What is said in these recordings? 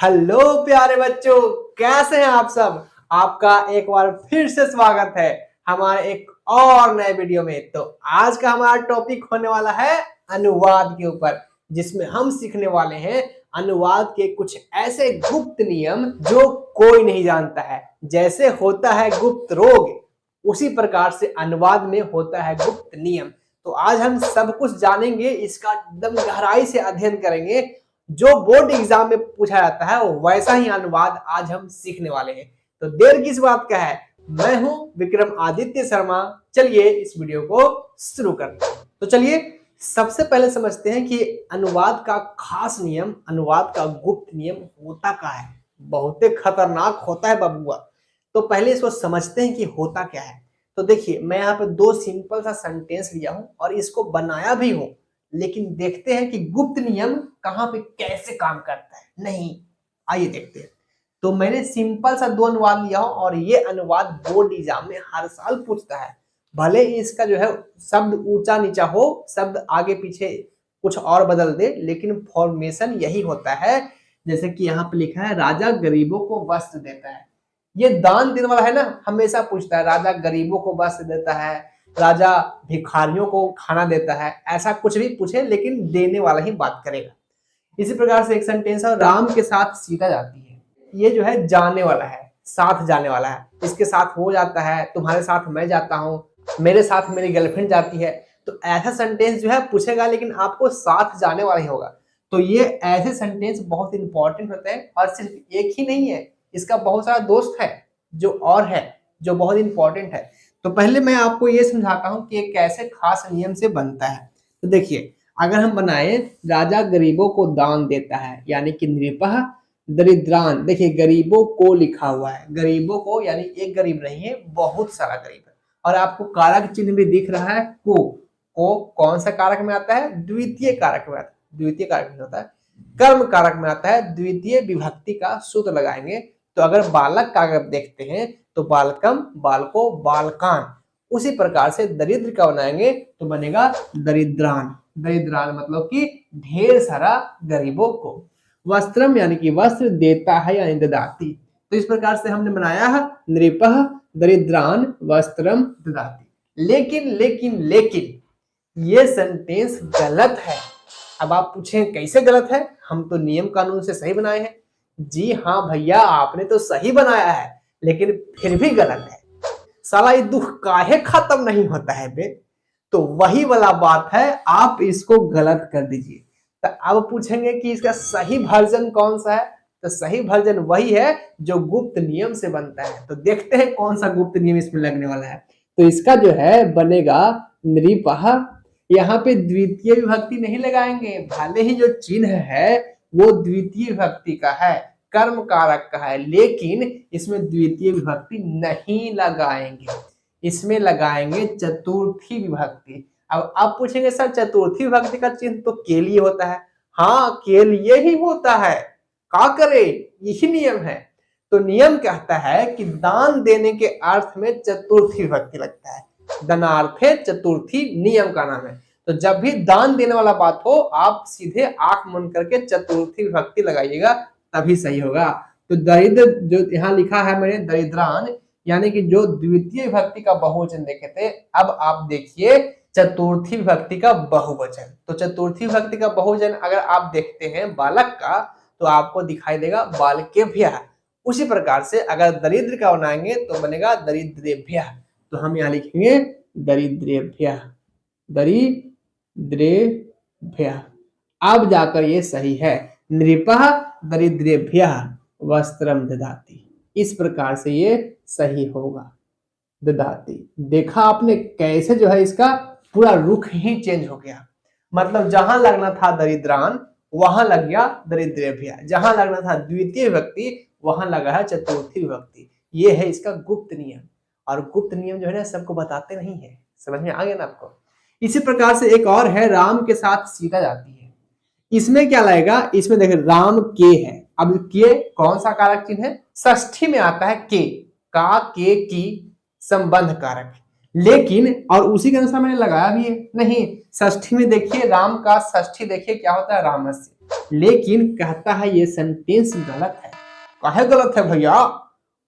Hello प्यारे बच्चों, कैसे हैं आप सब। आपका एक बार फिर से स्वागत है हमारे एक और नए वीडियो में। तो आज का हमारा टॉपिक होने वाला है अनुवाद के ऊपर, जिसमें हम सीखने वाले हैं अनुवाद के कुछ ऐसे गुप्त नियम जो कोई नहीं जानता है। जैसे होता है गुप्त रोग, उसी प्रकार से अनुवाद में होता है गुप्त नियम। तो आज हम सब कुछ जानेंगे, इसका एकदम गहराई से अध्ययन करेंगे। जो बोर्ड एग्जाम में पूछा जाता है वैसा ही अनुवाद आज हम सीखने वाले हैं। तो देर किस बात का है, मैं हूं विक्रम आदित्य शर्मा। चलिए इस वीडियो को शुरू करते हैं। तो चलिए सबसे पहले समझते हैं कि अनुवाद का खास नियम, अनुवाद का गुप्त नियम होता क्या है। बहुत खतरनाक होता है बबुआ। तो पहले इसको समझते हैं कि होता क्या है। तो देखिए, मैं यहाँ पे दो सिंपल सा सेंटेंस लिया हूं और इसको बनाया भी हूं, लेकिन देखते हैं कि गुप्त नियम कहां पे कैसे काम करता है। नहीं, आइए देखते हैं। तो मैंने सिंपल सा दो अनुवाद लिया हूं और ये अनुवाद बोर्ड एग्जाम में हर साल पूछता है। भले ही इसका जो है शब्द ऊंचा नीचा हो, शब्द आगे पीछे कुछ और बदल दे, लेकिन फॉर्मेशन यही होता है। जैसे कि यहाँ पे लिखा है, राजा गरीबों को वस्त्र देता है। ये दान देने वाला है ना, हमेशा पूछता है राजा गरीबों को वस्त्र देता है, राजा भिखारियों को खाना देता है। ऐसा कुछ भी पूछे, लेकिन देने वाला ही बात करेगा। इसी प्रकार से एक सेंटेंस है, राम के साथ सीता जाती है। ये जो है जाने वाला है, साथ जाने वाला है। इसके साथ वो जाता है, तुम्हारे साथ मैं जाता हूँ, मेरे साथ मेरी गर्लफ्रेंड जाती है। तो ऐसा सेंटेंस जो है पूछेगा, लेकिन आपको साथ जाने वाला ही होगा। तो ये ऐसे सेंटेंस बहुत इंपॉर्टेंट होते हैं, और सिर्फ एक ही नहीं है, इसका बहुत सारा दोस्त है जो और है, जो बहुत इंपॉर्टेंट है। तो पहले मैं आपको ये समझाता हूं कि ये कैसे खास नियम से बनता है। तो देखिए, अगर हम बनाए राजा गरीबों को दान देता है, यानी कि नृपः दरिद्रान। देखिए, गरीबों को लिखा हुआ है, गरीबों को यानी एक गरीब नहीं है, बहुत सारा गरीब है। और आपको कारक चिन्ह भी दिख रहा है, को कौन सा कारक में आता है? द्वितीय कारक में आता है। द्वितीय कारक में होता है, कर्म कारक में आता है। द्वितीय विभक्ति का सूत्र लगाएंगे। तो अगर बालक का अगर देखते हैं तो बालकम, बालको, बालकान। उसी प्रकार से दरिद्र का बनाएंगे तो बनेगा दरिद्रान। दरिद्रान मतलब कि ढेर सारा गरीबों को। वस्त्रम यानी कि वस्त्र देता है, यानी ददाती। तो इस प्रकार से हमने बनाया है, नृपः दरिद्रान वस्त्रम ददाती। लेकिन लेकिन लेकिन ये सेंटेंस गलत है। अब आप पूछें कैसे गलत है, हम तो नियम कानून से सही बनाए हैं। जी हाँ भैया, आपने तो सही बनाया है, लेकिन फिर भी गलत है। साला ये दुख काहे खत्म नहीं होता है बे। तो वही वाला बात है, आप इसको गलत कर दीजिए। तो अब पूछेंगे कि इसका सही वर्जन कौन सा है। तो सही वर्जन वही है जो गुप्त नियम से बनता है। तो देखते हैं कौन सा गुप्त नियम इसमें लगने वाला है। तो इसका जो है बनेगा नृपः। यहाँ पे द्वितीय विभक्ति नहीं लगाएंगे, भले ही जो चिन्ह है वो द्वितीय विभक्ति का है, कर्म कारक का है, लेकिन इसमें द्वितीय विभक्ति नहीं लगाएंगे, इसमें लगाएंगे चतुर्थी विभक्ति। अब आप पूछेंगे सर चतुर्थी विभक्ति का चिन्ह तो के लिए होता है। हाँ, के लिए ही होता है, क्या करे, यही नियम है। तो नियम कहता है कि दान देने के अर्थ में चतुर्थी विभक्ति लगता है। दानार्थे चतुर्थी नियम का नाम है। तो जब भी दान देने वाला बात हो, आप सीधे आंख बंद करके चतुर्थी विभक्ति लगाइएगा, तभी सही होगा। तो दरिद्र जो यहाँ लिखा है मैंने, दरिद्रान, यानी कि जो द्वितीय विभक्ति का बहुवचन देखे थे, अब आप देखिए चतुर्थी विभक्ति का बहुवचन। तो चतुर्थी विभक्ति का बहुवचन अगर आप देखते हैं बालक का, तो आपको दिखाई देगा बालकेभ्यः। उसी प्रकार से अगर दरिद्र का बनाएंगे तो बनेगा दरिद्रेभ्यः। तो हम यहाँ लिखेंगे दरिद्रेभ्यः, दरिद्रेभ्यः। अब जाकर ये सही है, नृपः दरिद्रेभ्यः वस्त्रम ददाति। इस प्रकार से ये सही होगा, ददाति। देखा आपने कैसे जो है इसका पूरा रुख ही चेंज हो गया। मतलब जहां लगना था दरिद्रान, वहां लग गया दरिद्रेभ्यः। जहां लगना था द्वितीय विभक्ति, वहां लगा है चतुर्थी विभक्ति। ये है इसका गुप्त नियम। और गुप्त नियम जो है ना, सबको बताते नहीं है। समझ में आ गया ना आपको। इसी प्रकार से एक और है, राम के साथ सीता जाती है। इसमें क्या लगेगा, इसमें देखिए राम के है। अब के कौन सा कारक चिन्ह है? षष्ठी में आता है के, का, के, की, संबंध कारक। लेकिन और उसी के अनुसार मैंने लगाया भी है। नहीं, षष्ठी में देखिए, राम का षष्ठी देखिए क्या होता है, रामस्य। लेकिन कहता है ये सेंटेंस गलत है। काहे गलत है भैया?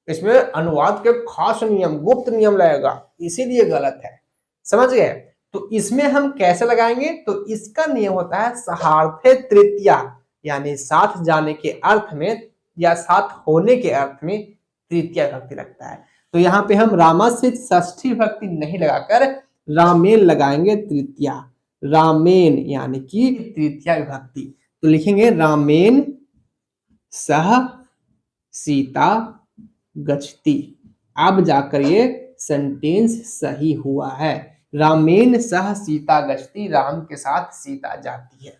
इसमें अनुवाद के खास नियम, गुप्त नियम लगेगा, इसीलिए गलत है। समझ गए? तो इसमें हम कैसे लगाएंगे? तो इसका नियम होता है सहार्थे तृतीया, यानी साथ जाने के अर्थ में या साथ होने के अर्थ में तृतीया विभक्ति लगता है। तो यहाँ पे हम रामस्य षष्ठी विभक्ति नहीं लगाकर रामेन लगाएंगे तृतीया, रामेन यानी कि तृतीया विभक्ति। तो लिखेंगे रामेन सह सीता गच्छति। अब जाकर ये सेंटेंस सही हुआ है। रामेन सह सीता गच्छति, राम के साथ सीता जाती है।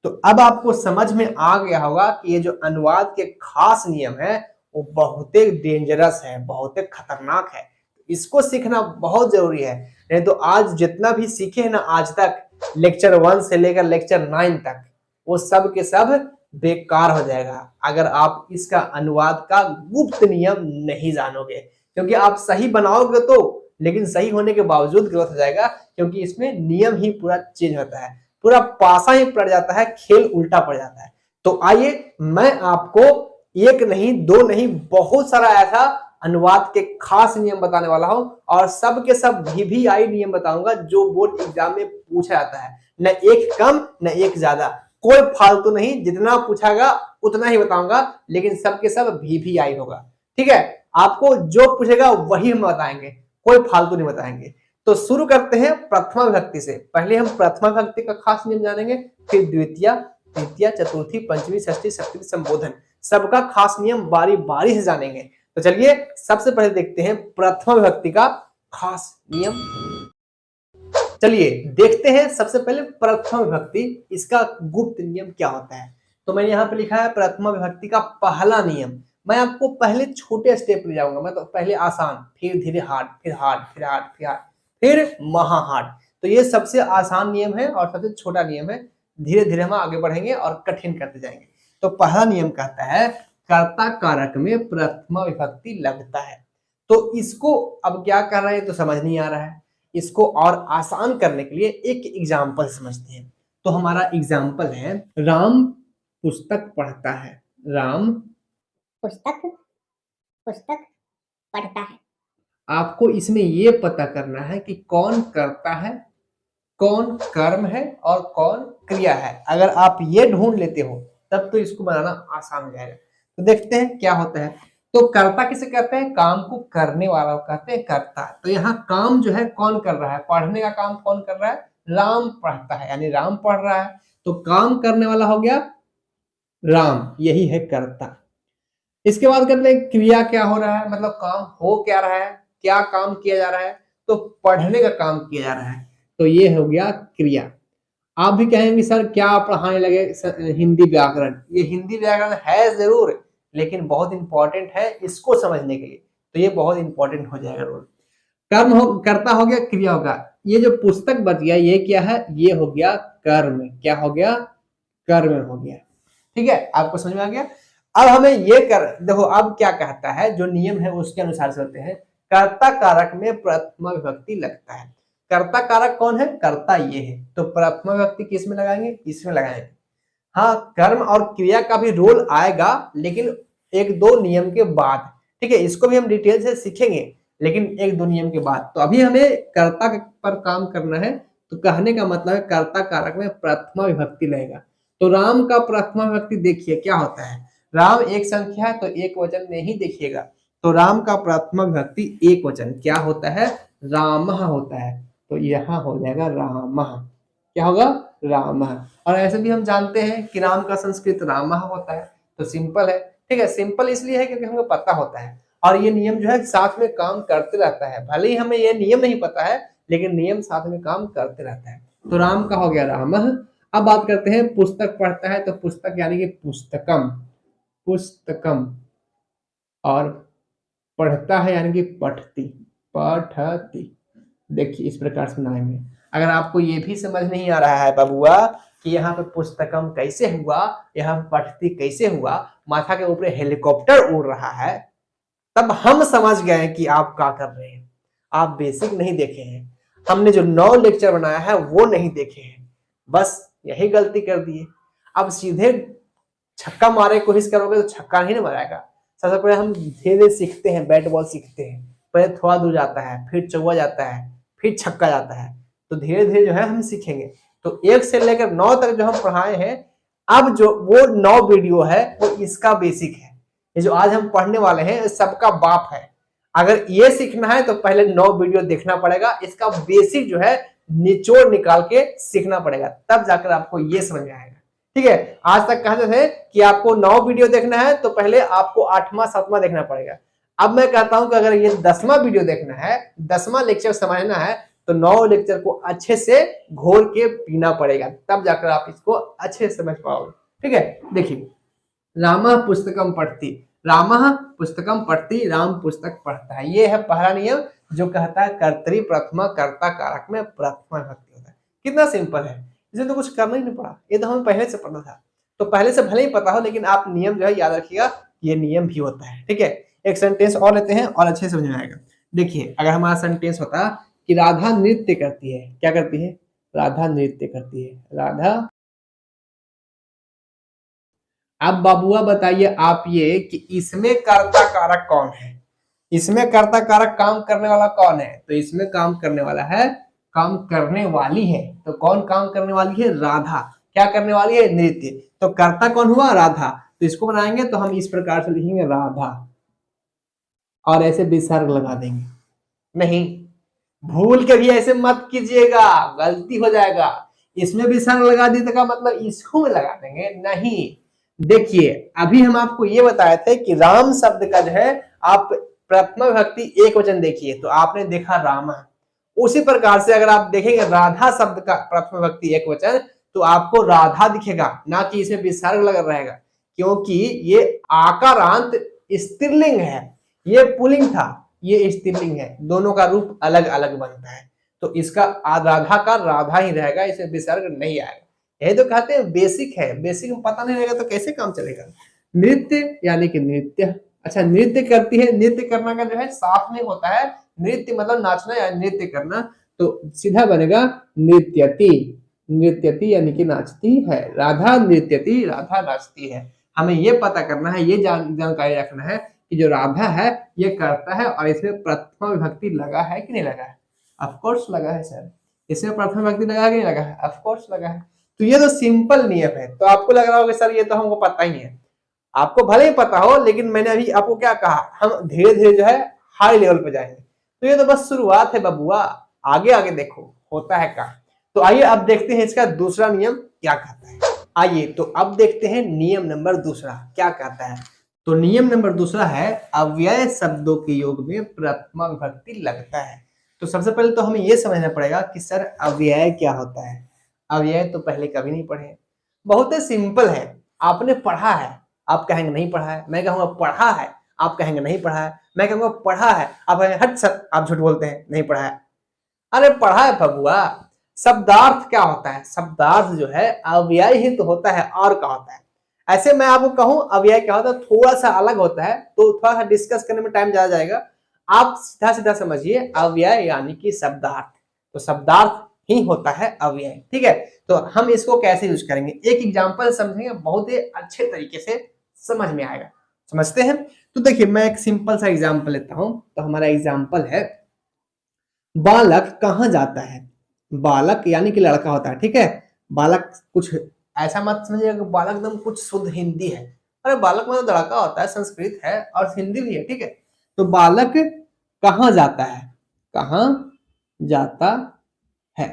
तो अब आपको समझ में आ गया होगा कि ये जो अनुवाद के खास नियम है वो बहुत ही डेंजरस है, बहुत ही खतरनाक है। इसको सीखना बहुत जरूरी है, नहीं तो आज जितना भी सीखे हैं ना आज तक, लेक्चर 1 से लेकर लेक्चर 9 तक, वो सब के सब बेकार हो जाएगा अगर आप इसका अनुवाद का गुप्त नियम नहीं जानोगे। क्योंकि आप सही बनाओगे तो, लेकिन सही होने के बावजूद गलत हो जाएगा, क्योंकि इसमें नियम ही पूरा चेंज होता है, पूरा पासा ही पड़ जाता है, खेल उल्टा पड़ जाता है। तो आइए मैं आपको एक नहीं, दो नहीं, बहुत सारा ऐसा अनुवाद के खास नियम बताने वाला हूं, और सब के सब VVI नियम बताऊंगा जो बोर्ड एग्जाम में पूछा जाता है। न एक कम न एक ज्यादा, कोई फालतू नहीं, जितना पूछागा उतना ही बताऊंगा, लेकिन सबके सब VVI होगा। ठीक है, आपको जो पूछेगा वही हम बताएंगे, कोई फालतू नहीं बताएंगे। तो शुरू करते हैं प्रथमा विभक्ति से। पहले हम प्रथमा विभक्ति का खास नियम जानेंगे, फिर द्वितीय, तृतीय, चतुर्थी, पंचमी, षष्ठी, सप्तमी, संबोधन, सबका खास नियम बारी बारी से जानेंगे। तो चलिए सबसे पहले देखते हैं प्रथमा विभक्ति का खास नियम। चलिए देखते हैं सबसे पहले प्रथमा विभक्ति, इसका गुप्त नियम क्या होता है। तो मैंने यहाँ पे लिखा है प्रथमा विभक्ति का पहला नियम। मैं आपको पहले छोटे स्टेप ले जाऊंगा, मैं तो पहले आसान, फिर धीरे हार्ड, फिर हार्ड, फिर हार्ड, फिर हार्ड, फिर महा हार्ड। तो ये सबसे आसान नियम है और सबसे छोटा नियम है। धीरे धीरे हम आगे बढ़ेंगे और कठिन करते जाएंगे। तो पहला नियम कहता है कर्ता कारक में प्रथमा विभक्ति लगता है। तो इसको अब क्या कर रहे हैं तो समझ नहीं आ रहा है। इसको और आसान करने के लिए एक एग्जाम्पल समझते हैं। तो हमारा एग्जाम्पल है, राम पुस्तक पढ़ता है। राम पुस्तक पढ़ता है। आपको इसमें ये पता करना है कि कौन करता है, कौन कर्म है और कौन क्रिया है। अगर आप ये ढूंढ लेते हो तब तो इसको बनाना आसान हो जाएगा। तो देखते हैं क्या होता है। तो कर्ता किसे कहते हैं? काम को करने वाला कहते हैं कर्ता। तो यहाँ काम जो है कौन कर रहा है? पढ़ने का काम कौन कर रहा है? राम पढ़ता है, यानी राम पढ़ रहा है। तो काम करने वाला हो गया राम, यही है कर्ता। इसके बाद करते हैं क्रिया क्या हो रहा है, मतलब काम हो क्या रहा है, क्या काम किया जा रहा है? तो पढ़ने का काम किया जा रहा है। तो ये हो गया क्रिया। आप भी कहेंगे सर क्या पढ़ाने लगे हिंदी व्याकरण। ये हिंदी व्याकरण है जरूर, लेकिन बहुत इंपॉर्टेंट है इसको समझने के लिए। तो ये बहुत इंपॉर्टेंट हो जाएगा रोल। कर्म हो, कर्ता हो गया, क्रिया होगा। ये जो पुस्तक बच गया ये क्या है? ये हो गया कर्म। क्या हो गया? कर्म हो गया। ठीक है, आपको समझ में आ गया। अब हमें ये देखो अब क्या कहता है, जो नियम है उसके अनुसार चलते हैं। कर्ता कारक में प्रथमा विभक्ति लगता है। कर्ता कारक कौन है? कर्ता ये है। तो प्रथमा विभक्ति किस में लगाएंगे? इसमें लगाएंगे। हाँ, कर्म और क्रिया का भी रोल आएगा, लेकिन एक दो नियम के बाद। ठीक है, इसको भी हम डिटेल से सीखेंगे, लेकिन एक दो नियम के बाद। तो अभी हमें कर्ता पर काम करना है। तो कहने का मतलब है कर्ता कारक में प्रथमा विभक्ति लगेगा। तो राम का प्रथमा विभक्ति देखिए क्या होता है। राम एक संख्या है तो एक वचन में ही देखिएगा। तो राम का प्रथमा विभक्ति एक वचन क्या होता है? रामः होता है। तो यहाँ हो जाएगा रामः। क्या होगा? रामः। और ऐसे भी हम जानते हैं कि राम का संस्कृत रामः होता है। तो सिंपल है। ठीक है, सिंपल इसलिए है क्योंकि हमको पता होता है, और ये नियम जो है साथ में काम करते रहता है। भले ही हमें ये नियम नहीं पता है, लेकिन नियम साथ में काम करते रहता है। तो राम का हो गया रामः। अब बात करते हैं पुस्तक पढ़ता है। तो पुस्तक यानी कि पुस्तकम, पुस्तकम, और पढ़ता है यानी कि पठती, पठती। देखिए इस प्रकार से बनाएंगे। अगर आपको ये भी समझ नहीं आ रहा है बबुआ कि यहाँ पे पुस्तकम कैसे हुआ, यहाँ पठती कैसे हुआ, माथा के ऊपर हेलीकॉप्टर उड़ रहा है, तब हम समझ गए कि आप क्या कर रहे हैं। आप बेसिक नहीं देखे हैं, हमने जो 9 लेक्चर बनाया है वो नहीं देखे हैं, बस यही गलती कर दिए। अब सीधे छक्का मारने की कोशिश करोगे तो छक्का नहीं ना मारेगा। सबसे पहले हम धीरे धीरे सीखते हैं, बैट बॉल सीखते हैं, पहले थोड़ा दूर जाता है, फिर चौवा जाता है, फिर छक्का जाता है, तो धीरे धीरे जो है हम सीखेंगे। तो 1 से लेकर 9 तक जो हम पढ़ाए हैं, अब जो वो 9 वीडियो है वो इसका बेसिक है। ये जो आज हम पढ़ने वाले हैं सबका बाप है। अगर ये सीखना है तो पहले 9 वीडियो देखना पड़ेगा, इसका बेसिक जो है निचोड़ निकाल के सीखना पड़ेगा, तब जाकर आपको ये समझ में आएगा। ठीक है, आज तक कहते थे कि आपको 9 वीडियो देखना है तो पहले आपको 8वां 7वां देखना पड़ेगा। अब मैं कहता हूं कि अगर ये 10वां वीडियो देखना है, 10वां लेक्चर समझना है, तो 9 लेक्चर को अच्छे से घोल के पीना पड़ेगा, तब जाकर आप इसको अच्छे से समझ पाओगे। ठीक है, देखिए, रामः पुस्तकम पढ़ती, रामः पुस्तकम पढ़ती, राम पुस्तक पढ़ता है। ये है पहला नियम जो कहता है कर्तरी प्रथमा कर्ता कारक में प्रथमा विभक्ति होता है। कितना सिंपल है, इसे तो कुछ करना ही नहीं पड़ा, ये तो हमें पहले से पता था। तो पहले से भले ही पता हो, लेकिन आप नियम जो है याद रखिएगा, ये नियम भी होता है। ठीक है, एक सेंटेंस और लेते हैं और अच्छे से समझ में आएगा। देखिए, अगर हमारा सेंटेंस होता कि राधा नृत्य करती है, क्या करती है? राधा नृत्य करती है, राधा। अब बाबुआ बताइए आप ये कि इसमें कर्ता कारक कौन है? इसमें कर्ता कारक काम करने वाला कौन है? तो इसमें काम करने वाला है, काम करने वाली है। तो कौन काम करने वाली है? राधा। क्या करने वाली है? नृत्य। तो कर्ता कौन हुआ? राधा। तो इसको बनाएंगे तो हम इस प्रकार से लिखेंगे राधा, और ऐसे विसर्ग लगा देंगे। नहीं, भूल के भी ऐसे मत कीजिएगा, गलती हो जाएगा। इसमें विसर्ग लगा दी का मतलब इसको में लगा देंगे, नहीं। देखिए, अभी हम आपको ये बताए थे कि राम शब्द का जो है आप प्रथमा विभक्ति एक वचन देखिए तो आपने देखा रामा। उसी प्रकार से अगर आप देखेंगे राधा शब्द का प्रथमा विभक्ति एक वचन तो आपको राधा दिखेगा, ना कि इसमें विसर्ग लगा रहेगा, क्योंकि ये आकारांत स्त्रीलिंग है, ये पुल्लिंग था, ये स्त्रीलिंग है, दोनों का रूप अलग अलग बनता है। तो इसका राधा का राधा ही रहेगा, इसमें विसर्ग नहीं आएगा। यही तो कहते हैं बेसिक है, बेसिक में पता नहीं रहेगा तो कैसे काम चलेगा। नृत्य यानी कि नृत्य। अच्छा, नृत्य करती है, नृत्य करना का जो है साफ में होता है, नृत्य मतलब नाचना या नृत्य करना, तो सीधा बनेगा नृत्यति। नृत्यति यानी कि नाचती है, राधा नृत्यति, राधा नाचती है। हमें ये पता करना है, ये जानकारी रखना है कि जो राधा है ये करता है, और इसमें प्रथमा विभक्ति लगा है कि नहीं लगा है? ऑफ कोर्स लगा है सर। इसमें प्रथमा विभक्ति लगा है कि नहीं लगा है? ऑफ कोर्स लगा है। तो ये तो सिंपल नियम है। तो आपको लग रहा होगा सर ये तो हमको पता ही है। आपको भले ही पता हो, लेकिन मैंने अभी आपको क्या कहा, हम धीरे धीरे जो है हाई लेवल पे जाएंगे। तो ये तो बस शुरुआत है बबुआ, आगे आगे देखो होता है क्या। तो आइए अब देखते हैं इसका दूसरा नियम क्या कहता है। आइए तो अब देखते हैं नियम नंबर दूसरा क्या कहता है। तो नियम नंबर दूसरा है अव्यय शब्दों के योग में प्रथमा विभक्ति लगता है। तो सबसे पहले तो हमें यह समझना पड़ेगा कि सर अव्यय क्या होता है। अव्यय तो पहले कभी नहीं पढ़े, बहुत ही सिंपल है। आपने पढ़ा है, आप कहेंगे नहीं पढ़ा है, मैं कहूंगा पढ़ा है, आप कहेंगे नहीं पढ़ा है, मैं कहूंगा पढ़ा है, आप कहेंगे हट सर आप झूठ बोलते हैं, नहीं पढ़ा है। अरे पढ़ा है बबुआ। शब्दार्थ क्या होता है? शब्दार्थ जो है अव्यय ही तो होता है, और क्या होता है? ऐसे मैं आपको कहूं अव्यय क्या होता है, थोड़ा सा अलग होता है, तो थोड़ा सा डिस्कस करने में टाइम ज्यादा जाएगा। आप सीधा सीधा समझिए, अव्यय यानी कि शब्दार्थ। तो शब्दार्थ ही होता है अव्यय। ठीक है, तो हम इसको कैसे यूज करेंगे, एक एग्जांपल समझेंगे, बहुत ही अच्छे तरीके से समझ में आएगा। समझते हैं? तो देखिए, मैं एक सिंपल सा एग्जांपल लेता हूं। तो हमारा एग्जांपल है बालक कहां जाता है। बालक यानी कि लड़का होता है। ठीक है, बालक कुछ ऐसा मत समझिएगा कि बालक एकदम कुछ शुद्ध हिंदी है। अरे बालक मतलब लड़का होता है, संस्कृत है और हिंदी भी है। ठीक है, तो बालक कहां जाता है, कहां जाता है।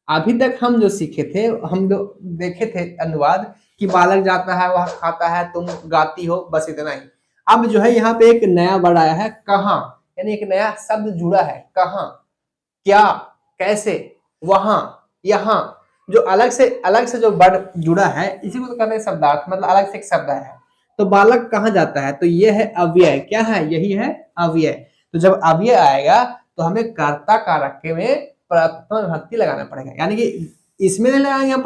अभी तक हम जो सीखे थे, हम जो देखे थे अनुवाद कि बालक जाता है, वह खाता है, तुम गाती हो, बस इतना ही। अब जो है यहाँ पे एक नया वर्ड आया है कहां, यानी एक नया शब्द जुड़ा है। कहां, क्या, कैसे, वहां, यहाँ, जो अलग से जो वर्ड जुड़ा है इसी को तो कहते हैं शब्दार्थ, मतलब अलग से एक शब्द है। तो बालक कहां जाता है, तो ये है अव्यय। क्या है? यही है अव्यय। तो जब अव्यय आएगा तो हमें कर्ता कारक में प्रथमा विभक्ति लगाना पड़ेगा, यानी कि इसमें नहीं लगाएंगे हम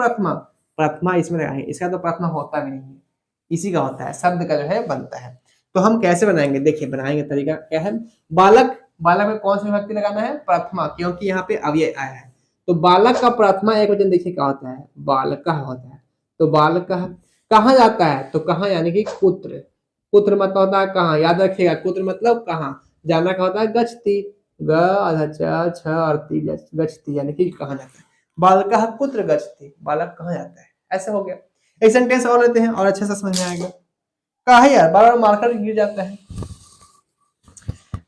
प्रथमा इसमें लगाएंगे, इसका तो प्रथमा होता भी नहीं है, इसी का होता है, शब्द का जो है बनता है। तो हम कैसे बनाएंगे, देखिए बनाएंगे तरीका क्या है। बालक, बालक में कौन सी विभक्ति लगाना है? प्रथमा, क्योंकि यहाँ पे अव्यय आया है। तो बालक का प्रथमा एक वचन देखिए क्या होता है, बालका होता है। तो बालकः कहाँ जाता है, तो कहाँ यानी कि कुत्र। कुत्र मतलब होता है कहाँ, याद रखिएगा कुत्र मतलब कहाँ, जाना का होता है गच्छति, ग आधा च छ अर्थी गच्छति यानी कि कहाँ जाता है। बालकः कुत्र गच्छति, बालक कहाँ जाता है, ऐसे हो गया। एक सेंटेंस और लेते हैं और अच्छे से समझ में आएगा। कहा है यार, बार बार मार्कर गिर जाता है।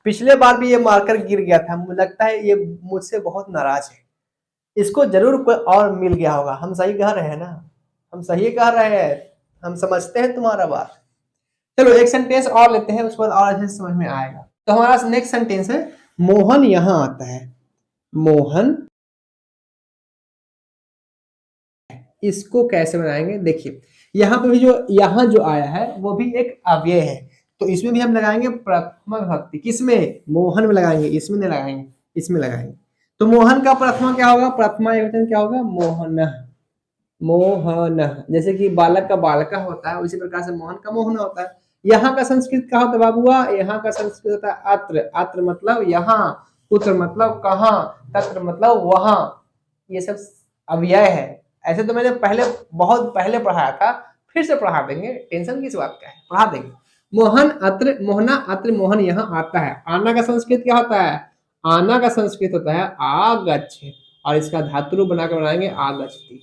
पिछले बार भी ये मार्कर गिर गया था, मुझे लगता है ये मुझसे बहुत नाराज है, इसको जरूर कोई और मिल गया होगा। हम सही कह रहे हैं ना, हम सही कह रहे हैं, हम समझते हैं तुम्हारा बात। चलो एक सेंटेंस और लेते हैं, उसके बाद और अच्छे से समझ में आएगा। तो हमारा नेक्स्ट सेंटेंस है मोहन यहाँ आता है। मोहन, इसको कैसे बनाएंगे, देखिए यहाँ पे भी यहाँ जो आया है वो भी एक अव्यय है, तो इसमें भी हम लगाएंगे प्रथमा विभक्ति। किसमें, मोहन में लगाएंगे, इसमें नहीं लगाएंगे, इसमें लगाएंगे। तो मोहन का प्रथमा क्या होगा, प्रथमा एकवचन क्या होगा, मोहन। मोहन, जैसे कि बालक का बालका होता है उसी प्रकार से मोहन का मोहन होता है। यहाँ का संस्कृत क्या होता है बाबुआ, यहाँ का संस्कृत होता है अत्र। अत्र मतलब यहाँ, पुत्र मतलब कहाँ, तत्र मतलब वहां। ये सब अव्यय है। ऐसे तो मैंने पहले बहुत पहले पढ़ाया था, फिर से पढ़ा देंगे, टेंशन किस बात का है, पढ़ा देंगे। मोहन अत्र, मोहना अत्र, मोहन यहाँ आता है। आना का संस्कृत क्या होता है, आना का संस्कृत होता है आगच्छ, और इसका धातु रूप बनाकर बनाएंगे आगच्छति।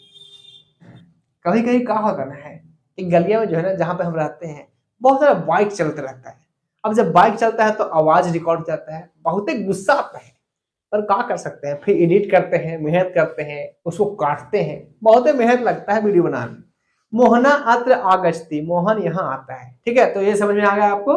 कभी कभी क्या होता ना है कि गलिया में जो है ना, जहां पे हम रहते हैं बहुत सारा बाइक चलते रहता है। अब जब बाइक चलता है तो आवाज रिकॉर्ड हो जाता है, बहुत ही गुस्सा आता है, पर क्या कर सकते हैं, फिर एडिट करते हैं, मेहनत करते हैं, उसको काटते हैं, बहुत ही मेहनत लगता है वीडियो बनाने में। मोहना अत्र आगच्छति, मोहन यहाँ आता है। ठीक है, तो ये समझ में आ गया आपको।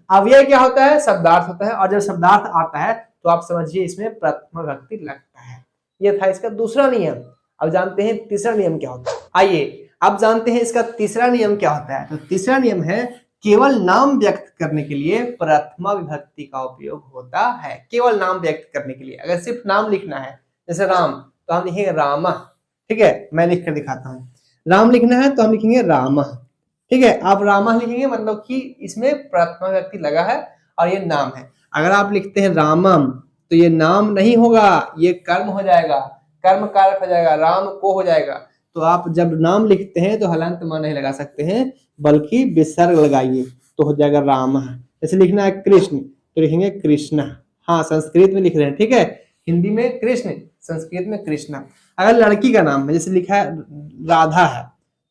अव्यय क्या होता है, शब्दार्थ होता है, और जब शब्दार्थ आता है तो आप समझिए इसमें प्रथमा विभक्ति लगता है। ये था इसका दूसरा नियम। अब जानते हैं तीसरा नियम क्या होता है। आइए अब जानते हैं इसका तीसरा नियम क्या होता है। तो तीसरा नियम है केवल नाम व्यक्त करने के लिए प्रथमा विभक्ति का उपयोग होता है। केवल नाम व्यक्त करने के लिए, अगर सिर्फ नाम लिखना है जैसे राम, तो हम लिखेंगे रामा। ठीक है, मैं लिख कर दिखाता हूँ। राम लिखना है तो हम लिखेंगे रामा। ठीक है, आप रामा लिखेंगे मतलब कि इसमें प्रथमा विभक्ति लगा है और ये नाम है। अगर आप लिखते हैं रामम तो ये नाम नहीं होगा, ये कर्म हो जाएगा, कर्म कारक हो जाएगा, राम को हो जाएगा। तो आप जब नाम लिखते हैं तो हलंत म नहीं लगा सकते हैं, बल्कि विसर्ग लगाइए तो हो जाएगा राम। जैसे लिखना है कृष्ण तो लिखेंगे कृष्ण। हाँ, संस्कृत में लिख रहे हैं, ठीक है, हिंदी में कृष्ण, संस्कृत में कृष्ण। अगर लड़की का नाम है, जैसे लिखा है राधा है,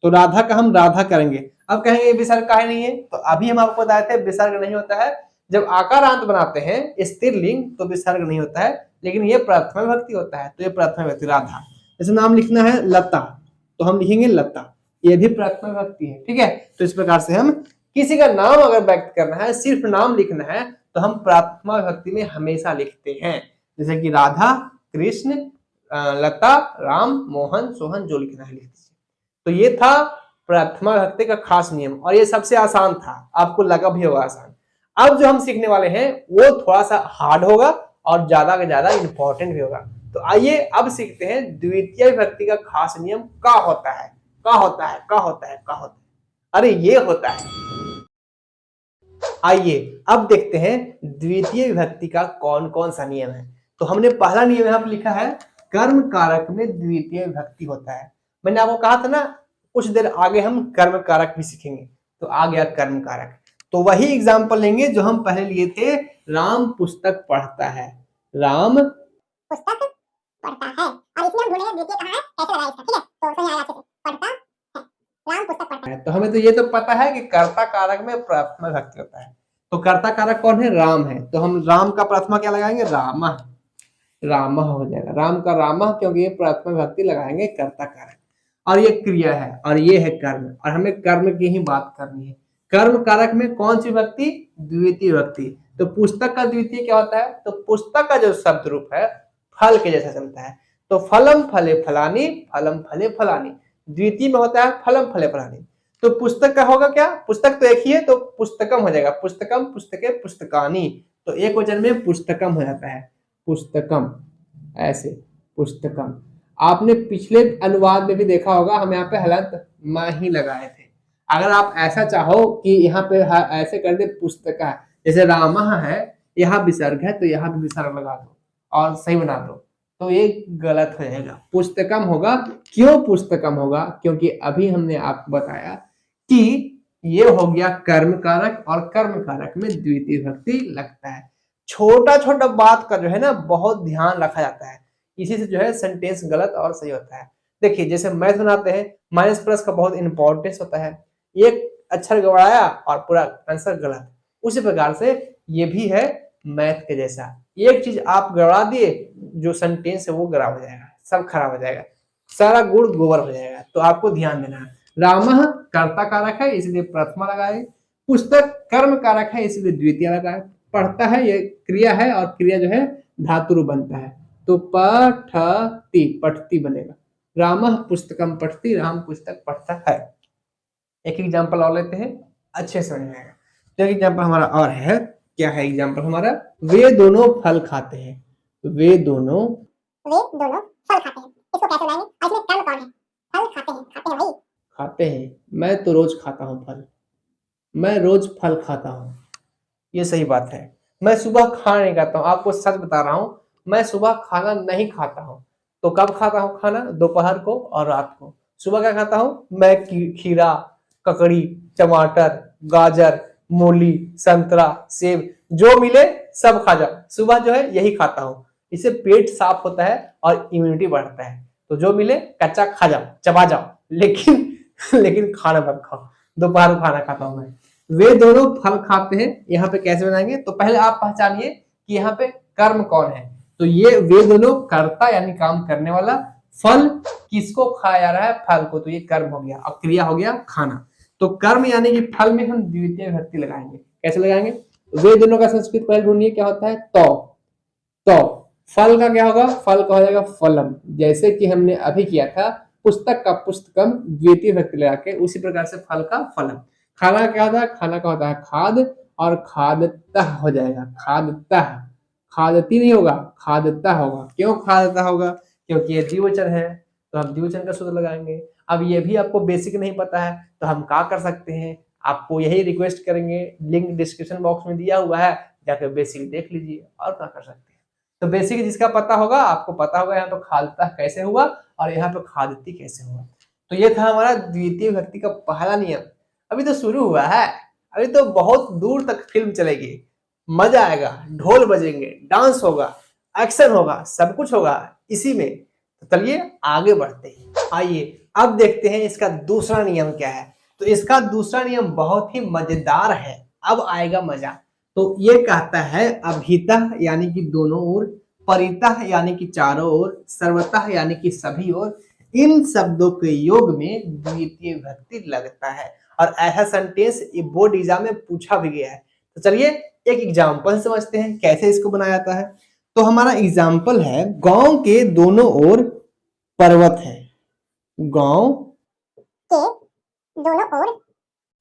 तो राधा का हम राधा करेंगे। अब कहेंगे विसर्ग काहे नहीं है, तो अभी हम आपको बताए थे विसर्ग नहीं होता है। जब आकारांत बनाते हैं स्त्रीलिंग तो विसर्ग नहीं होता है, लेकिन ये प्रथमा विभक्ति होता है, तो ये प्रथमा विभक्ति राधा। जैसे नाम लिखना है लता तो हम लिखेंगे लता, ये भी प्रथमा विभक्ति है। ठीक है, तो इस प्रकार से हम किसी का नाम अगर व्यक्त करना है, सिर्फ नाम लिखना है, तो हम प्रथमा विभक्ति में हमेशा लिखते हैं। जैसे कि राधा, कृष्ण, लता, राम, मोहन, सोहन, जो लिखना है लिख दीजिए। तो ये था प्रथमा विभक्ति का खास नियम, और ये सबसे आसान था, आपको लगा भी होगा आसान। अब जो हम सीखने वाले हैं वो थोड़ा सा हार्ड होगा और ज्यादा से ज्यादा इंपॉर्टेंट भी होगा। तो आइए अब सीखते हैं द्वितीय विभक्ति का खास नियम क्या होता है। क्या होता है, क्या होता है, क्या होता है, अरे ये होता है। आइए अब देखते हैं द्वितीय विभक्ति का कौन कौन सा नियम है। तो हमने पहला नियम यहाँ पर लिखा है कर्म कारक में द्वितीय विभक्ति होता है। मैंने आपको कहा था ना कुछ देर आगे हम कर्म कारक भी सीखेंगे, तो आ गया कर्म कारक। तो वही एग्जाम्पल लेंगे जो हम पहले लिए थे, राम पुस्तक पढ़ता है। राम पुस्तक पढ़ता है, और इसमें हम ढूंढेंगे द्वितीय कहाँ है, कैसे लगाया इसका। ठीक है, तो समझ आया अच्छे से, पढ़ता है, राम पुस्तक पढ़ता है। तो हमें तो ये तो पता है कि कर्ता कारक में प्रथमा विभक्ति होता है। तो कर्ता कारक कौन है, राम है, तो हम राम का प्रथमा क्या लगाएंगे, रामा। रामा हो जाएगा, राम का रामा, क्योंकि ये प्रथमा विभक्ति लगाएंगे कर्ता कारक। और ये क्रिया है और ये है कर्म, और हमें कर्म की ही बात करनी है। कर्म कारक में कौन सी विभक्ति, द्वितीय विभक्ति। तो पुस्तक का द्वितीय क्या होता है, तो पुस्तक का जो शब्द रूप है फल के जैसा चलता है। तो फलम फले फलानी, फलम फले फलानी, द्वितीय में होता है फलम फले फलानी। तो पुस्तक का होगा क्या, पुस्तक तो एक ही है, तो पुस्तकम हो जाएगा, पुस्तकम, पुस्तके, पुस्तकानी। तो एक वचन में पुस्तकम हो जाता है, पुस्तकम, ऐसे पुस्तकम। आपने पिछले अनुवाद में भी देखा होगा, हम यहाँ पे हलंत म ही लगाए थे। अगर आप ऐसा चाहो कि यहाँ पे ऐसे कर दे पुस्तका, जैसे रामा है, यहाँ विसर्ग है तो यहाँ भी विसर्ग लगा दो और सही बना दो, तो ये गलत हो जाएगा, पुस्तकम होगा। क्यों पुस्तकम होगा? क्योंकि अभी हमने आपको बताया कि ये हो गया कर्म कारक और कर्म कारक में द्वितीय विभक्ति लगता है। छोटा छोटा बात का जो है ना बहुत ध्यान रखा जाता है, इसी से जो है सेंटेंस गलत और सही होता है। देखिए जैसे मैथ बनाते हैं, माइनस प्लस का बहुत इंपॉर्टेंस होता है, एक अक्षर गड़बड़ाया और पूरा आंसर गलत। उसी प्रकार से ये भी है मैथ के जैसा, एक चीज आप गड़बड़ा दिए जो सेंटेंस है वो खराब हो जाएगा, सब खराब हो जाएगा, सारा गुड़ गोबर हो जाएगा। तो आपको ध्यान देना है। रामः कर्ता कारक है इसलिए प्रथमा लगाए, पुस्तक कर्म कारक है इसलिए द्वितीय लगाए, पढ़ता है ये क्रिया है और क्रिया जो है धातु बनता है, तो पठती पठती बनेगा। रामः पुस्तकम पठती, राम पुस्तक पढ़ता है। एक एग्जांपल और लेते हैं, अच्छे से समझ में आएगा। तो एक एग्जांपल हमारा और है, क्या है एग्जांपल हमारा? वे दोनों फल खाते हैं। वे दोनों फल खाते हैं, इसको कैसे बनाएंगे? और इसमें कर्म कौन है? फल खाते हैं, खाते हैं वही खाते हैं, मैं तो रोज खाता हूँ फल, मैं रोज फल खाता हूँ, ये सही बात है। मैं सुबह खाना नहीं खाता हूँ, आपको सच बता रहा हूँ, मैं सुबह खाना नहीं खाता हूँ। तो कब खाता हूँ खाना? दोपहर को और रात को। सुबह क्या खाता हूँ मैं? खीरा, ककड़ी, टमाटर, गाजर, मूली, संतरा, सेब, जो मिले सब खा जाओ। सुबह जो है यही खाता हूँ, इससे पेट साफ होता है और इम्यूनिटी बढ़ता है। तो जो मिले कच्चा खा जाओ, चबा जाओ, लेकिन लेकिन खाना मत खाओ। दोपहर को खाना खाता हूँ मैं। वे दोनों फल खाते हैं, यहाँ पे कैसे बनाएंगे? तो पहले आप पहचानिए कि यहाँ पे कर्म कौन है। तो ये वे दोनों कर्ता यानी काम करने वाला, फल किसको खाया जा रहा है? फल को, तो ये कर्म हो गया और क्रिया हो गया खाना। तो कर्म यानी कि फल में हम द्वितीय विभक्ति लगाएंगे। कैसे लगाएंगे? वे दोनों का संस्कृत पहले ढूंढिए क्या होता है? तो फल का क्या होगा? फल का हो जाएगा फलम, जैसे कि हमने अभी किया था पुस्तक का पुस्तकम द्वितीय विभक्ति लगा के, उसी प्रकार से फल का फलम। खाना क्या होता है? खाना का होता है खाद, और खादतः हो जाएगा, खादतः, खादती नहीं होगा, खादतः होगा। क्यों खादतः होगा? क्योंकि ये द्विवचन है, तो हम द्विवचन का सूत्र लगाएंगे। अब ये भी आपको बेसिक नहीं पता है तो हम क्या कर सकते हैं, आपको यही रिक्वेस्ट करेंगे, लिंक डिस्क्रिप्शन बॉक्स में दिया हुआ है, जाकर बेसिक देख लीजिए और क्या कर सकते हैं। तो बेसिक जिसका पता होगा, आपको पता होगा यहाँ पे खादतः कैसे हुआ और यहाँ पे खादती कैसे हुआ। तो ये था हमारा द्वितीय विभक्ति का पहला नियम। अभी तो शुरू हुआ है, अभी तो बहुत दूर तक फिल्म चलेगी, मजा आएगा, ढोल बजेंगे, डांस होगा, एक्शन होगा, सब कुछ होगा इसी में। तो चलिए आगे बढ़ते हैं। आइए अब देखते हैं इसका दूसरा नियम क्या है। तो इसका दूसरा नियम बहुत ही मजेदार है, अब आएगा मजा। तो ये कहता है अभितः यानी कि दोनों ओर, परितः यानी कि चारों ओर, सर्वतः यानी कि सभी ओर, इन शब्दों के योग में द्वितीय विभक्ति लगता है। और ऐसा सेंटेंस बोर्ड एग्जाम में पूछा भी गया है। तो चलिए एक एग्जाम्पल समझते हैं कैसे इसको बनाया जाता है। तो हमारा एग्जाम्पल है, गांव के दोनों ओर पर्वत है। गांव के दोनों ओर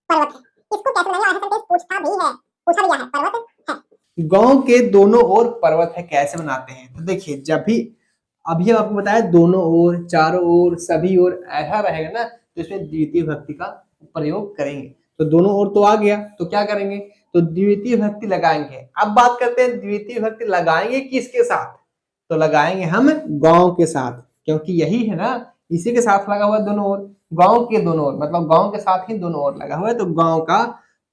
पर्वत है, इसको कैसे बनाएंगे? ऐसा सेंटेंस पूछा गया है, पर्वत है। गांव के दोनों ओर पर्वत है कैसे बनाते हैं? तो देखिए जब भी अभी हम आपको बताया दोनों ओर, चारों ओर, सभी ओर, ऐसा रहेगा ना तो इसमें द्वितीय विभक्ति का प्रयोग करेंगे। तो दोनों ओर तो आ गया, तो क्या करेंगे? तो द्वितीय विभक्ति लगाएंगे। अब बात करते हैं द्वितीय विभक्ति लगाएंगे किसके साथ? तो लगाएंगे हम गांव के साथ, क्योंकि यही है ना, इसी के साथ लगा हुआ है दोनों ओर। गांव के दोनों ओर मतलब गांव के साथ ही दोनों ओर लगा हुआ है। तो गांव का,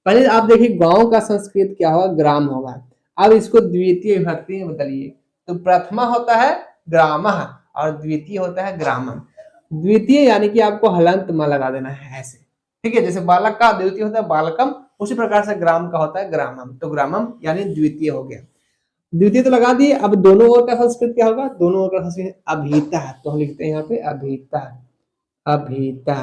पहले आप देखिए गांव का संस्कृत क्या होगा? ग्राम होगा। अब इसको द्वितीय विभक्ति में बदलिए, तो प्रथमा होता है ग्रामः और द्वितीय होता है ग्रामम। द्वितीय यानी कि आपको हलंत म लगा देना है ऐसे, ठीक है? जैसे बालक का द्वितीय होता है बालकम, उसी प्रकार से ग्राम का होता है ग्रामम। तो ग्रामम यानी द्वितीय हो गया। द्वितीय तो लगा दिए, अब दोनों ओर का संस्कृत क्या होगा? दोनों ओर का संस्कृत अभीता। तो हम लिखते हैं यहाँ पे अभीता, अभीता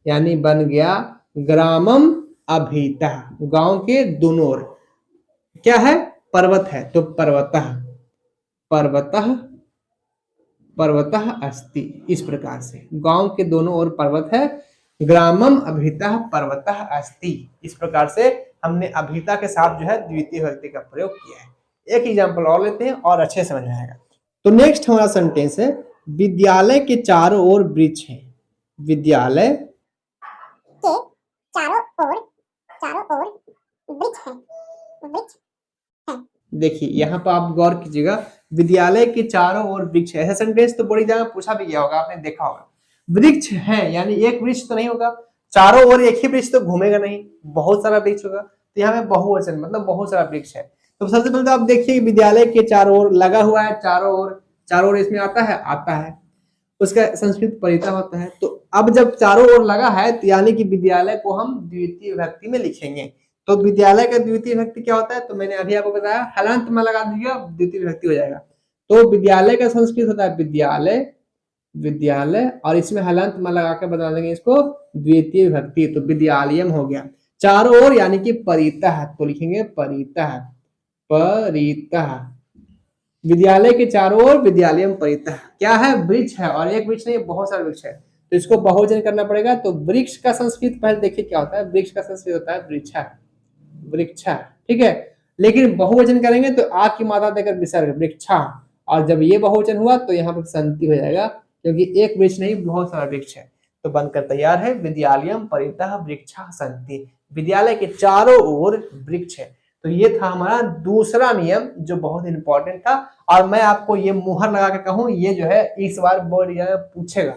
यानी बन गया ग्रामम अभीता। गांव के दोनों ओर क्या है? पर्वत है, तो पर्वतः, पर्वतः, पर्वतः अस्ति। इस प्रकार से गांव के दोनों ओर पर्वत है, ग्रामम अभितः पर्वतः अस्ति। इस प्रकार से हमने अभिता के साथ जो है द्वितीय विभक्ति का प्रयोग किया है। एक एग्जांपल और लेते हैं और अच्छे समझ में आएगा। तो नेक्स्ट हमारा सेंटेंस है, विद्यालय के चारों ओर वृक्ष है। विद्यालय के चारों ओर वृक्ष है, वृक्ष है। देखिए यहाँ पर आप गौर कीजिएगा, विद्यालय के चारों ओर वृक्ष है। ऐसा सेंटेंस तो बड़ी जगह पूछा भी गया होगा, आपने देखा होगा। वृक्ष है यानी एक वृक्ष तो नहीं होगा, चारों ओर एक ही वृक्ष तो घूमेगा नहीं, बहुत सारा वृक्ष होगा। तो यहाँ पे बहुवचन मतलब बहुत सारा वृक्ष है। तो सबसे पहले तो आप देखिए विद्यालय के चारों ओर लगा हुआ है, चारों ओर इसमें आता है, उसका संस्कृत परिता होता है। तो अब जब चारों ओर लगा है तो यानी कि विद्यालय को हम द्वितीय विभक्ति में लिखेंगे। तो विद्यालय का द्वितीय विभक्ति क्या होता है, तो मैंने अभी आपको बताया, हलंत में लगा दीजिएगा, द्वितीय विभक्ति हो जाएगा। तो विद्यालय का संस्कृत होता है विद्यालय, और इसमें हलंत में लगा के बता देंगे इसको द्वितीय विभक्ति, तो विद्यालयम हो गया। चारों ओर यानी कि परितः, तो लिखेंगे परितः, विद्यालय के चारों ओर विद्यालयम परितः। क्या है, वृक्ष है, और एक वृक्ष नहीं बहुत सारे वृक्ष है, तो इसको बहुवचन करना पड़ेगा। तो वृक्ष का संस्कृत पहले देखिए क्या होता है, वृक्ष का संस्कृत होता है वृक्षा, ठीक है। लेकिन बहुवचन करेंगे तो आ की मात्रा देकर विसर्ग वृक्षा, और जब ये बहुवचन हुआ तो यहाँ पर संति हो जाएगा, क्योंकि एक वृक्ष नहीं बहुत सारा वृक्ष है। तो बनकर तैयार है विद्यालयम परितः वृक्षा संति, विद्यालय के चारों ओर वृक्ष है। तो ये था हमारा दूसरा नियम जो बहुत इंपॉर्टेंट था, और मैं आपको ये मुहर लगा के कहूं, ये जो है इस बार बोर्ड पूछेगा,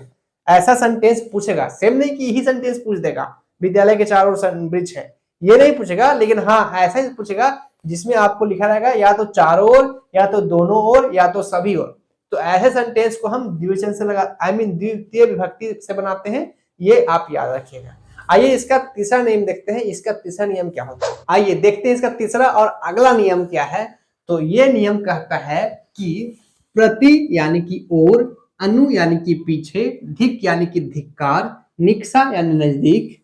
ऐसा सेंटेंस पूछेगा, सेम नहीं कि यही सेंटेंस पूछ देगा विद्यालय के चारों ओर वृक्ष है, ये नहीं पूछेगा, लेकिन हाँ ऐसा ही पूछेगा जिसमें आपको लिखा रहेगा या तो चारों ओर, या तो दोनों ओर, या तो सभी ओर। तो ऐसे सेंटेंस को हम द्विवचन से द्वितीय विभक्ति से बनाते हैं, ये आप याद रखिएगा। आइए इसका तीसरा नियम देखते हैं, इसका तीसरा नियम क्या होता है। आइए देखते हैं इसका तीसरा और अगला नियम क्या है। तो ये नियम कहता है कि प्रति यानी कि ओर, अनु यानी कि पीछे, धिक यानी कि धिक्कार, निक्सा यानी नजदीक,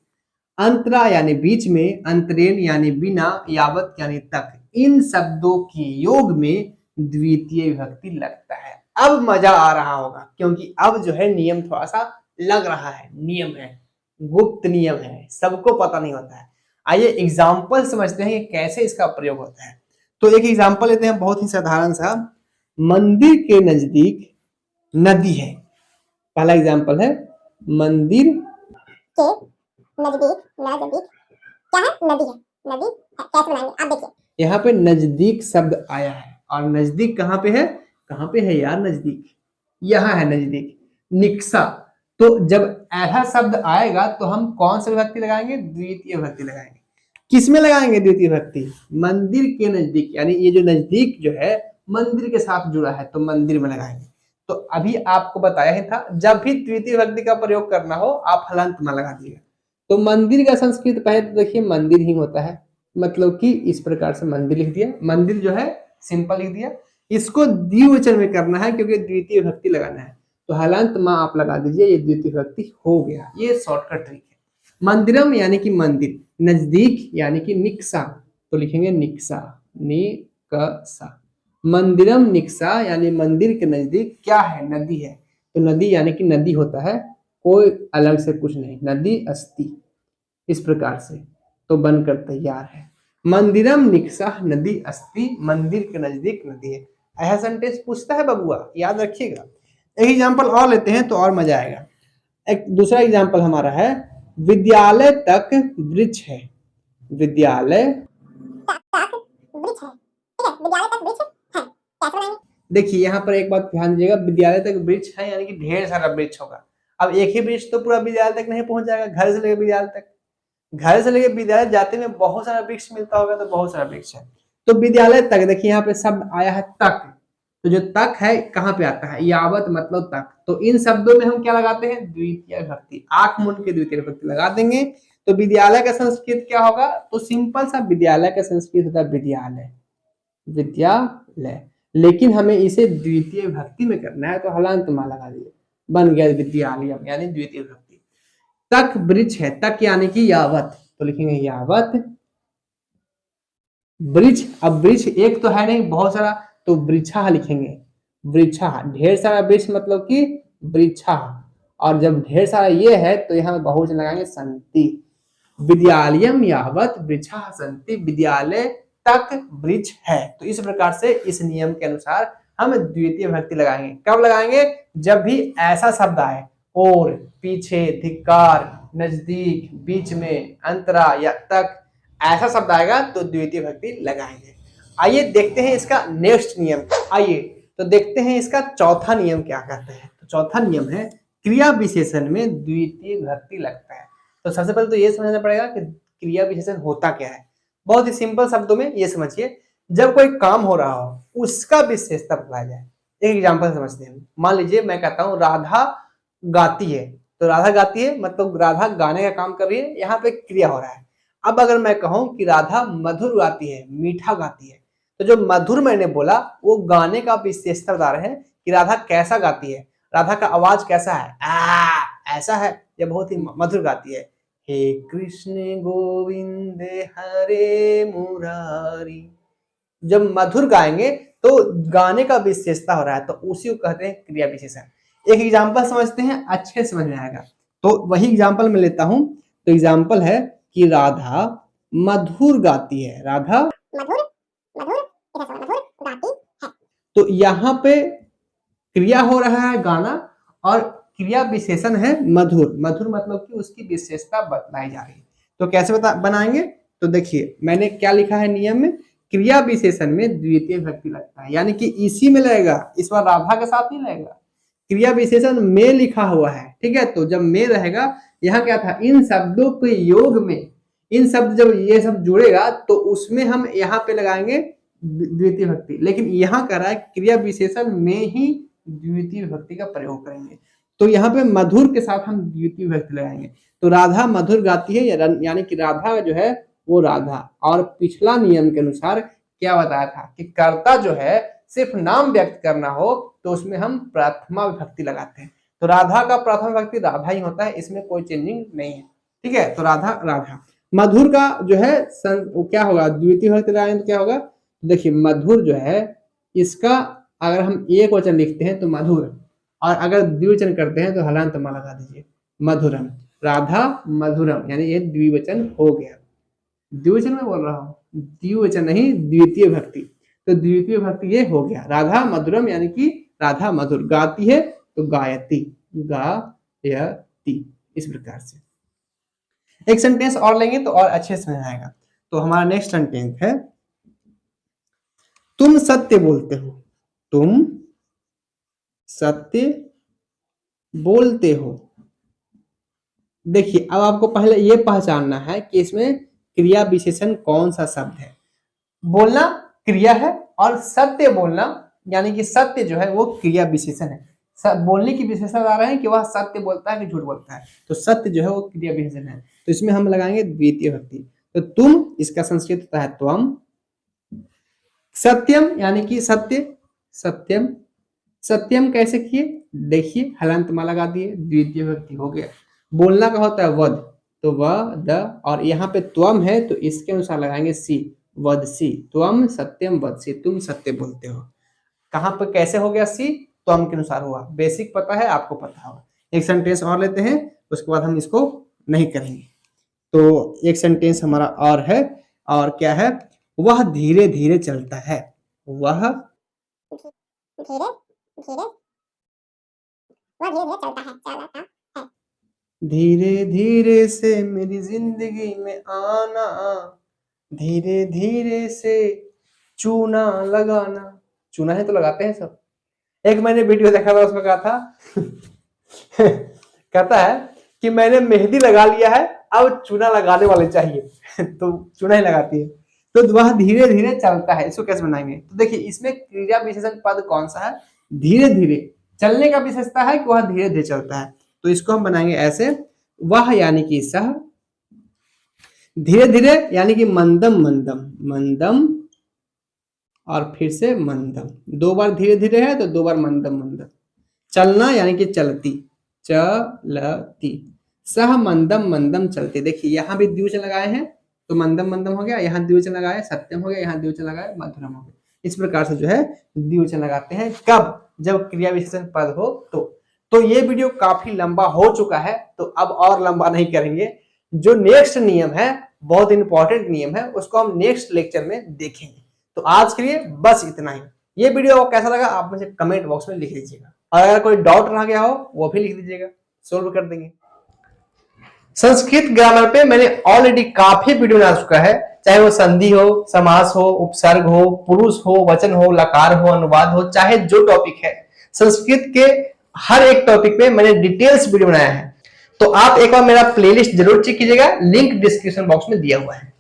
अंतरा यानी बीच में, अंतरेण यानी बिना, यावत यानी तक, इन शब्दों के योग में द्वितीय विभक्ति लगता है। अब मजा आ रहा होगा, क्योंकि अब जो है नियम थोड़ा सा लग रहा है, नियम है, गुप्त नियम है, सबको पता नहीं होता है। आइए एग्जाम्पल समझते हैं कि कैसे इसका प्रयोग होता है। तो एक एग्जाम्पल लेते हैं बहुत ही साधारण सा, मंदिर के नजदीक नदी है। पहला एग्जाम्पल है मंदिर के नजदीक क्या है, नदी है, नदी है, कैसे बनाएंगे आप देखिए। यहाँ पे नजदीक शब्द आया है, और नजदीक कहाँ पे है, कहाँ पे है यार नजदीक, यहाँ है नजदीक, निक्सा। तो जब ऐसा शब्द आएगा तो हम कौन सा विभक्ति लगाएंगे, द्वितीय विभक्ति लगाएंगे। किसमें लगाएंगे द्वितीय विभक्ति, मंदिर के नजदीक, यानी ये जो नजदीक जो है मंदिर के साथ जुड़ा है, तो मंदिर में लगाएंगे। तो अभी आपको बताया ही था, जब भी द्वितीय विभक्ति का प्रयोग करना हो आप हलंत में लगा दीजिएगा। तो मंदिर का संस्कृत पहले तो देखिए मंदिर ही होता है, मतलब कि इस प्रकार से मंदिर लिख दिया, मंदिर जो है सिंपल लिख दिया। इसको द्विवचन में करना है क्योंकि द्वितीय विभक्ति लगाना है, तो हलंत मां आप लगा दीजिए, ये द्वितीय विभक्ति हो गया। ये शॉर्टकट ट्रिक है। मंदिरम यानी कि मंदिर, नजदीक यानी कि निक्सा, तो लिखेंगे निक्सा, निकसा। मंदिरम निक्सा यानी मंदिर के नजदीक क्या है, नदी है, तो नदी यानी कि नदी होता है, कोई अलग से कुछ नहीं, नदी अस्ति, इस प्रकार से। तो बनकर तैयार है मंदिरम निक्सा नदी अस्ति, मंदिर के नजदीक नदी है। ऐसा सेंटेंस पूछता है बबुआ, याद रखिएगा। एक एग्जांपल और लेते हैं तो और मजा आएगा। एक दूसरा एग्जांपल हमारा है, विद्यालय तक वृक्ष है, विद्यालय तक वृक्ष है, ठीक है, विद्यालय तक वृक्ष है, कैसे बनाएंगे। देखिए यहाँ पर एक बात ध्यान दीजिएगा, विद्यालय तक वृक्ष है यानी कि ढेर सारा वृक्ष होगा। अब एक ही वृक्ष तो पूरा विद्यालय तक नहीं पहुंच जाएगा, घर से लेकर विद्यालय तक, घर से लेकर विद्यालय जाते में बहुत सारा वृक्ष मिलता होगा, तो बहुत सारा वृक्ष है। तो विद्यालय तक, देखिए यहाँ पे शब्द आया है तक, तो जो तक है कहाँ पे आता है, यावत मतलब तक। तो इन शब्दों में हम क्या लगाते हैं, द्वितीय विभक्ति, आंख मूंद के द्वितीय विभक्ति लगा देंगे। तो विद्यालय का संस्कृत क्या होगा, तो सिंपल सा विद्यालय का संस्कृत होता है विद्यालय, विद्यालय। लेकिन हमें इसे द्वितीय विभक्ति में करना है, तो हलंत मां लगा दिए, बन गया विद्यालयम यानी द्वितीय विभक्ति। तक वृक्ष है, तक यानी कि यावत, तो लिखेंगे यावत वृक्ष। अब वृक्ष एक तो है नहीं, बहुत सारा, तो वृक्षा लिखेंगे, वृक्षा, ढेर सारा वृक्ष मतलब कि वृक्षा। और जब ढेर सारा ये है तो यहाँ बहुवचन लगाएंगे संति, विद्यालयम यावत वृक्षा संति, विद्यालय तक वृक्ष है। तो इस प्रकार से इस नियम के अनुसार हम द्वितीय विभक्ति लगाएंगे। कब लगाएंगे, जब भी ऐसा शब्द आए, और, पीछे, धिक्कार, नजदीक, बीच में, अंतरा या तक, ऐसा शब्द आएगा तो द्वितीय विभक्ति लगाएंगे। आइए देखते हैं इसका नेक्स्ट नियम। आइए तो देखते हैं इसका चौथा नियम क्या कहते हैं। तो चौथा नियम है क्रिया विशेषण में द्वितीय विभक्ति लगता है। तो सबसे पहले तो ये समझना पड़ेगा कि क्रिया विशेषण होता क्या है। बहुत ही सिंपल शब्दों में ये समझिए, जब कोई काम हो रहा हो उसका विशेषता बताया जाए। एक एग्जांपल समझते हैं। मान लीजिए मैं कहता हूँ राधा गाती है, तो राधा गाती है मतलब राधा गाने का काम कर रही है, यहाँ पे क्रिया हो रहा है। अब अगर मैं कहूँ कि राधा मधुर गाती है, मीठा गाती है, तो जो मधुर मैंने बोला वो गाने का विशेषता बता रहे हैं कि राधा कैसा गाती है, राधा का आवाज कैसा है, ऐसा है, ये बहुत ही मधुर गाती है। हे कृष्ण गोविंद हरे मुरारी, जब मधुर गाएंगे तो गाने का विशेषता हो रहा है, तो उसी को कहते हैं क्रिया विशेषण। एक एग्जांपल समझते हैं, अच्छे समझ में आएगा। तो वही एग्जांपल मैं लेता हूं। तो एग्जांपल है कि राधा मधुर गाती है, राधा मधुर मधुर मधुर गाती है। तो यहाँ पे क्रिया हो रहा है गाना और क्रिया विशेषण है मधुर। मधुर मतलब कि उसकी विशेषता बताई जा रही है। तो कैसे बनाएंगे, तो देखिए मैंने क्या लिखा है नियम में, क्रिया विशेषण में द्वितीय विभक्ति लगता है, यानी कि इसी में लगेगा, इस बार राधा के साथ नहीं लगेगा। क्रिया विशेषण में लिखा हुआ है, ठीक है। तो जब में रहेगा, यहाँ क्या था, इन शब्दों के योग में, इन शब्द जब ये सब जुड़ेगा तो उसमें हम यहाँ पे लगाएंगे द्वितीय विभक्ति। लेकिन यहाँ कह रहा है क्रिया विशेषण में ही द्वितीय विभक्ति का प्रयोग करेंगे। तो यहाँ पे मधुर के साथ हम द्वितीय विभक्ति लगाएंगे। तो राधा मधुर गाती है, यानी कि राधा जो है वो राधा। और पिछला नियम के अनुसार क्या बताया था कि कर्ता जो है सिर्फ नाम व्यक्त करना हो तो उसमें हम प्रथमा विभक्ति लगाते हैं। तो राधा का प्रथम विभक्ति राधा ही होता है, इसमें कोई चेंजिंग नहीं है, ठीक है। तो राधा राधा। मधुर का जो है क्या होगा, द्वितीय विभक्ति लगाएंगे तो क्या होगा, देखिए मधुर जो है इसका अगर हम एक वचन लिखते हैं तो मधुर, और अगर द्विवचन करते हैं तो हलांत मा लगा दीजिए, मधुरम। राधा मधुरम, यानी ये द्विवचन हो गया। द्विवचन में बोल रहा हूँ, द्विवचन नहीं द्वितीय विभक्ति। तो द्वितीय विभक्ति ये हो गया, राधा मधुरम, यानी कि राधा मधुर गाती है तो गायती, गायती, इस प्रकार से। एक सेंटेंस और लेंगे तो और अच्छे से समझ आएगा। तो हमारा नेक्स्ट सेंटेंस है, तुम सत्य बोलते हो, तुम सत्य बोलते हो। देखिए अब आपको पहले ये पहचानना है कि इसमें क्रिया विशेषण कौन सा शब्द है। बोलना क्रिया है और सत्य बोलना यानी कि सत्य जो है वो क्रिया विशेषण है। बोलने की विशेषता बता रहे हैं कि वह सत्य बोलता है कि झूठ बोलता है। तो सत्य जो है वो क्रिया विशेषण है, तो इसमें हम लगाएंगे द्वितीय विभक्ति। तो तुम, इसका संस्कृत होता है त्वम। सत्यम यानी कि सत्य, सत्यम। सत्यम कैसे किए, देखिए हलंत मा लगा दिए, द्वितीय विभक्ति हो गया। बोलना का होता है वद, तो व द, और यहाँ पे त्वम है तो इसके अनुसार लगाएंगे सी, वदसी। त्वम सत्यम वदसी, तुम सत्य बोलते हो। कहाँ पे कैसे हो गया सी, त्वम के अनुसार हुआ। बेसिक पता है, आपको पता होगा। एक सेंटेंस और लेते हैं, उसके बाद हम इसको नहीं करेंगे। तो एक सेंटेंस हमारा और है, और क्या है, वह धीरे धीरे चलता है, वह धीरे धीरे, वह धीरे धीरे चलता है, चलाता है। धीरे धीरे से मेरी जिंदगी में आना, धीरे धीरे से चूना लगाना। चूना है तो लगाते हैं सब। एक मैंने वीडियो देखा था, उसमें कहा था कहता है कि मैंने मेहंदी लगा लिया है, अब चूना लगाने वाले चाहिए तो चूना ही लगाती है। तो वह धीरे धीरे चलता है, इसको कैसे बनाएंगे, तो देखिए इसमें क्रिया विशेषण पद कौन सा है, धीरे धीरे। चलने का विशेषता है कि वह धीरे धीरे चलता है, तो इसको हम बनाएंगे ऐसे, वह यानी कि सह, धीरे धीरे यानी कि मंदम मंदम, मंदम और फिर से मंदम। दो बार धीरे धीरे है तो दो बार मंदम मंदम। चलना यानी कि चलती, चलती। सह मंदम मंदम चलती। देखिए यहाँ भी द्विवचन लगाए हैं तो मंदम मंदम हो गया, यहाँ द्विवचन लगाए सत्यम हो गया, यहाँ द्विवचन लगाए मधुरम हो गया। इस प्रकार से जो है द्विवचन लगाते हैं, कब, जब क्रिया विशेषण पद हो तो ये वीडियो काफी लंबा हो चुका है, तो अब और लंबा नहीं करेंगे। जो नेक्स्ट नियम है, बहुत इंपॉर्टेंट नियम है, उसको हम नेक्स्ट लेक्चर में देखेंगे। तो आज के लिए बस इतना ही। ये वीडियो आपको कैसा लगा आप मुझे कमेंट बॉक्स में लिख दीजिएगा, और अगर कोई डाउट रह गया हो वो भी लिख दीजिएगा, सोल्व कर देंगे। संस्कृत ग्रामर पे मैंने ऑलरेडी काफी वीडियो बना चुका है, चाहे वो संधि हो, समास हो, उपसर्ग हो, पुरुष हो, वचन हो, लकार हो, अनुवाद हो, चाहे जो टॉपिक है, संस्कृत के हर एक टॉपिक पे मैंने डिटेल्स वीडियो बनाया है। तो आप एक बार मेरा प्लेलिस्ट जरूर चेक कीजिएगा, लिंक डिस्क्रिप्शन बॉक्स में दिया हुआ है।